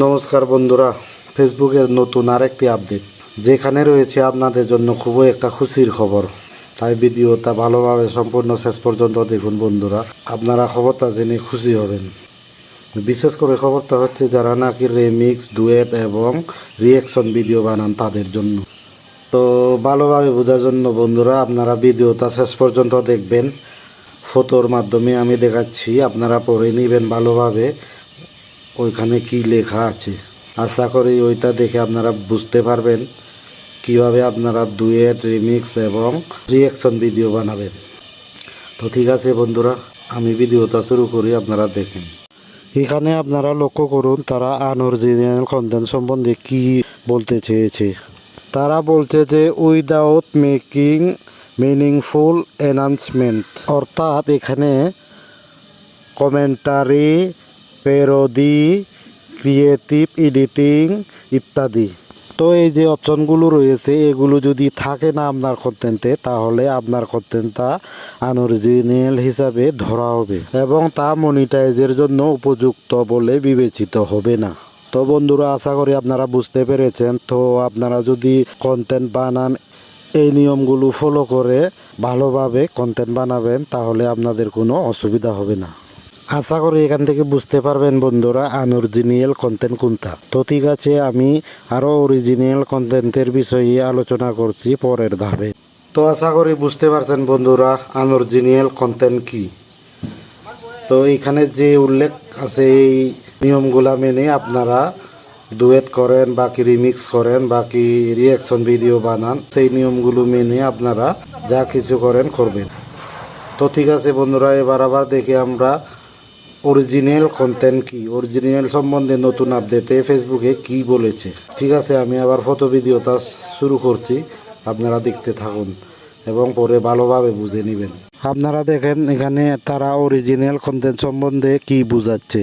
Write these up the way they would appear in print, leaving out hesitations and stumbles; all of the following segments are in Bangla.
নমস্কার বন্ধুরা, ফেসবুকের নতুন আরেকটি আপডেট যেখানে রয়েছে আপনাদের জন্য খুবই একটা খুশির খবর। তাই ভিডিওটা ভালোভাবে সম্পূর্ণ শেষ পর্যন্ত দেখুন বন্ধুরা, আপনারা খবরটা জেনে খুশি হবেন। বিশেষ করে খবরটা হচ্ছে যারা নাকি রেমিক্স, ডুয়েট এবং রিঅ্যাকশন ভিডিও বানান তাদের জন্য। তো ভালোভাবে বোঝার জন্য বন্ধুরা আপনারা ভিডিওটা শেষ পর্যন্ত দেখবেন। ফটোর মাধ্যমে আমি দেখাচ্ছি, আপনারা পড়ে নেবেন ভালোভাবে ওইখানে কি লেখা আছে। আশা করি ওইটা দেখে আপনারা বুঝতে পারবেন কিভাবে আপনারা ডুয়েট, রিমিক্স এবং রিঅ্যাকশন ভিডিও বানাবেন। তো ঠিক আছে বন্ধুরা, আমি ভিডিওটা শুরু করি, আপনারা দেখেন। এখানে আপনারা লক্ষ্য করুন তারা আনঅরিজিনাল কন্টেন্ট সম্বন্ধে কি বলতে চেয়েছে। তারা বলছে যে উইদাউট মেকিং মিনিংফুল অ্যানাউন্সমেন্ট, অর্থাৎ এখানে কমেন্টারি, প্যারোডি, ক্রিয়েটিভ এডিটিং ইত্যাদি। তো এই যে অপশনগুলো রয়েছে এগুলো যদি থাকে না আপনার কন্টেন্টে, তাহলে আপনার কন্টেন্টটা আনঅরিজিনাল হিসাবে ধরা হবে এবং তা মনিটাইজের জন্য উপযুক্ত বলে বিবেচিত হবে না। তো বন্ধুরা, আশা করি আপনারা বুঝতে পেরেছেন। তো আপনারা যদি কন্টেন্ট বানান, এই নিয়মগুলো ফলো করে ভালোভাবে কন্টেন্ট বানাবেন, তাহলে আপনাদের কোনো অসুবিধা হবে না। আশা করি এখান থেকে বুঝতে পারবেন বন্ধুরা আনঅরিজিনাল কন্টেন্ট কোনটা। তো ঠিক আছে, আমি আরও অরিজিনাল কন্টেন্টের বিষয়ে আলোচনা করছি পরের ধাপে। তো আশা করি বুঝতে পারছেন বন্ধুরা আনঅরিজিনাল কন্টেন্ট কি। তো এখানে যে উল্লেখ আছে এই নিয়মগুলা মেনে আপনারা ডুয়েট করেন, বাকি রিমিক্স করেন, বাকি রিঅ্যাকশন ভিডিও বানান, সেই নিয়মগুলো মেনে আপনারা যা কিছু করেন করবেন। তো ঠিক আছে বন্ধুরা, এবার আবার দেখি আমরা অরিজিনাল কন্টেন্ট কি, অরিজিনাল সম্বন্ধে নতুন আপডেটে ফেসবুকে কি বলেছে। ঠিক আছে, আমি আবার ফটো ভিডিওটা শুরু করছি, আপনারা দেখতে থাকুন এবং পরে ভালোভাবে বুঝে নেবেন। আপনারা দেখেন এখানে তারা অরিজিনাল কন্টেন্ট সম্বন্ধে কি বোঝাচ্ছে।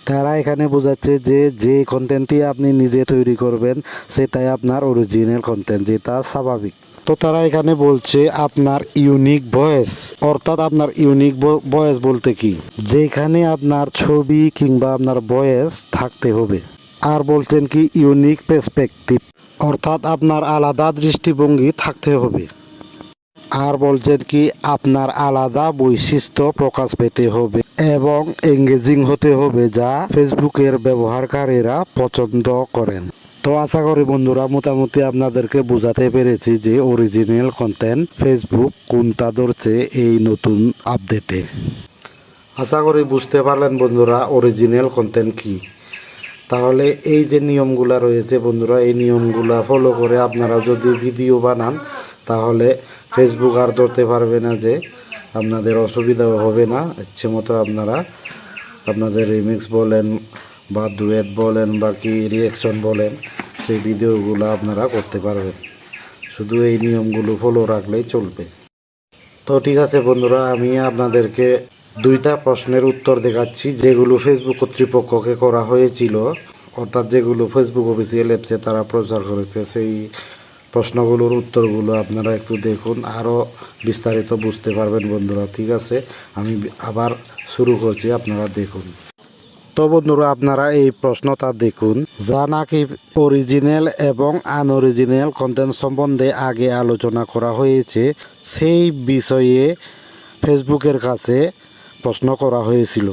তারা এখানে বোঝাচ্ছে যে যে কন্টেন্টটি আপনি নিজে তৈরি করবেন সেটাই আপনার অরিজিনাল কন্টেন্ট, যেটা স্বাভাবিক। তো তারা এখানে বলছে আপনার ইউনিক ভয়েস, অর্থাৎ আপনার ইউনিক ভয়েস বলতে কি, যেখানে আপনার ছবি কিংবা আপনার ভয়েস থাকতে হবে। আর বলছেন কি ইউনিক পার্সপেক্টিভ, অর্থাৎ আপনার আলাদা দৃষ্টিভঙ্গি থাকতে হবে। আর বলছেন কি আপনার আলাদা বৈশিষ্ট্য প্রকাশ পেতে হবে এবং এঙ্গেজিং হতে হবে, যা ফেসবুকের ব্যবহারকারীরা পছন্দ করেন। তো আশা করি বন্ধুরা মোটামুটি আপনাদেরকে বোঝাতে পেরেছি যে অরিজিনাল কন্টেন্ট ফেসবুক কোনটা ধরছে এই নতুন আপডেটে। আশা করি বুঝতে পারলেন বন্ধুরা অরিজিনাল কন্টেন্ট কি। তাহলে এই যে নিয়মগুলা রয়েছে বন্ধুরা, এই নিয়মগুলা ফলো করে আপনারা যদি ভিডিও বানান, তাহলে ফেসবুক আর ধরতে পারবে না, যে আপনাদের অসুবিধাও হবে না। ইচ্ছে মতো আপনারা আপনাদের রিমিক্স বলেন বা ডুয়েট বলেন বা কি রিঅ্যাকশন বলেন, সেই ভিডিওগুলো আপনারা করতে পারবেন। শুধু এই নিয়মগুলো ফলো রাখলেই চলবে। তো ঠিক আছে বন্ধুরা, আমি আপনাদেরকে দুইটা প্রশ্নের উত্তর দেখাচ্ছি যেগুলো ফেসবুক কর্তৃপক্ষকে করা হয়েছিল, অর্থাৎ যেগুলো ফেসবুক অফিসিয়াল অ্যাপসে তারা প্রচার করেছে। সেই প্রশ্নগুলোর উত্তরগুলো আপনারা একটু দেখুন, আরও বিস্তারিত বুঝতে পারবেন বন্ধুরা। ঠিক আছে, আমি আবার শুরু করছি, আপনারা দেখুন। তো বন্ধুরা, আপনারা এই প্রশ্নটা দেখুন, যা নাকি অরিজিনাল এবং আনঅরিজিনাল কন্টেন্ট সম্বন্ধে আগে আলোচনা করা হয়েছে, সেই বিষয়ে ফেসবুকের কাছে প্রশ্ন করা হয়েছিল।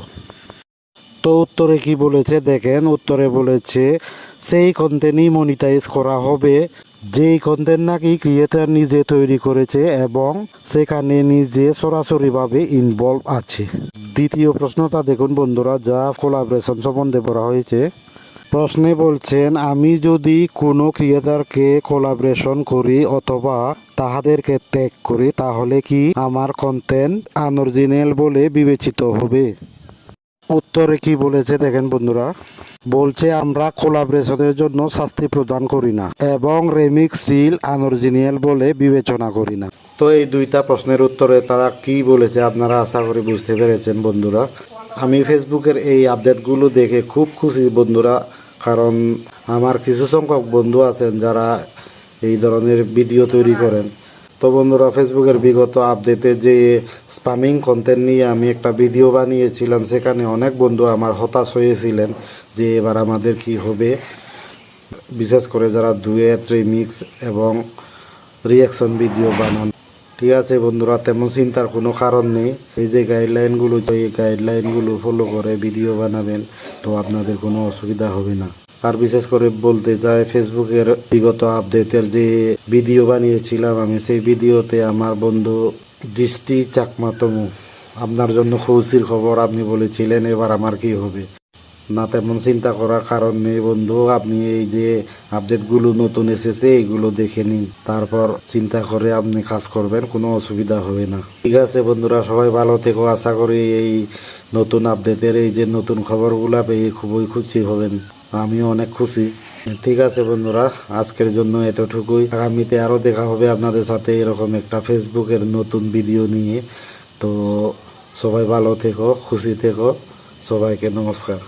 তো উত্তরে কি বলেছে দেখেন। উত্তরে বলেছে সেই কন্টেন্টই মনিটাইজ করা হবে যেই কন্টেন্ট নাকি ক্রিয়েটার নিজে তৈরি করেছে এবং সেখানে নিজে সরাসরিভাবে ইনভলভ আছে। দ্বিতীয় প্রশ্নটা দেখুন বন্ধুরা, যা কোলাবরেশন সম্বন্ধে বলা হয়েছে। প্রশ্নে বলছেন আমি যদি কোনো ক্রিয়েটারকে কোলাবরেশন করি অথবা তাহাদেরকে ট্যাগ করি, তাহলে কি আমার কন্টেন্ট আনঅরিজিনাল বলে বিবেচিত হবে? উত্তরে কি বলেছে দেখেন বন্ধুরা, বলছে আমরা কোলাবরেশনের জন্য শাস্তি প্রদান করি না এবং রেমিক্স রিল আনঅরিজিনাল বলে বিবেচনা করি না। তো এই দুইটা প্রশ্নের উত্তরে তারা কি বলেছে আপনারা আশা করি বুঝতে পেরেছেন বন্ধুরা। আমি ফেসবুকের এই আপডেটগুলো দেখে খুব খুশি বন্ধুরা, কারণ আমার কিছু সংখ্যক বন্ধু আছেন যারা এই ধরনের ভিডিও তৈরি করেন। তো বন্ধুরা, ফেসবুকের বিগত আপডেটে যে স্পামিং কন্টেন্ট নিয়ে আমি একটা ভিডিও বানিয়েছিলাম, সেখানে অনেক বন্ধু আমার হতাশ হয়েছিলেন যে এবার আমাদের কি হবে, বিশেষ করে যারা ডুয়েট, রিমিক্স এবং রিয়াকশন ভিডিও বানান। ঠিক আছে বন্ধুরা, তেমন চিন্তার কোনো কারণ নেই। এই যে গাইডলাইনগুলো ফলো করে ভিডিও বানাবেন, তো আপনাদের কোনো অসুবিধা হবে না। আর বিশেষ করে বলতে চাই, ফেসবুকের বিগত আপডেটের যে ভিডিও বানিয়েছিলাম আমি, সেই ভিডিওতে আমার বন্ধু দৃষ্টি চাকমা তমু, আপনার জন্য খুশির খবর আপনি বলেছিলেন এবার আমার কি হবে। না, তেমন চিন্তা করার কারণ নেই বন্ধু, আপনি এই যে আপডেটগুলো নতুন এসেছে এইগুলো দেখে নিন, তারপর চিন্তা করে আপনি কাজ করবেন, কোনো অসুবিধা হবে না। ঠিক আছে বন্ধুরা, সবাই ভালো থেকো। আশা করি এই নতুন আপডেটের এই যে নতুন খবরগুলো পেয়ে খুবই খুশি হবেন, আমিও অনেক খুশি। ঠিক আছে বন্ধুরা, আজকের জন্য এতটুকুই। আগামীতে আরও দেখা হবে আপনাদের সাথে এরকম একটা ফেসবুকের নতুন ভিডিও নিয়ে। তো সবাই ভালো থেকো, খুশি থেকো, সবাইকে নমস্কার।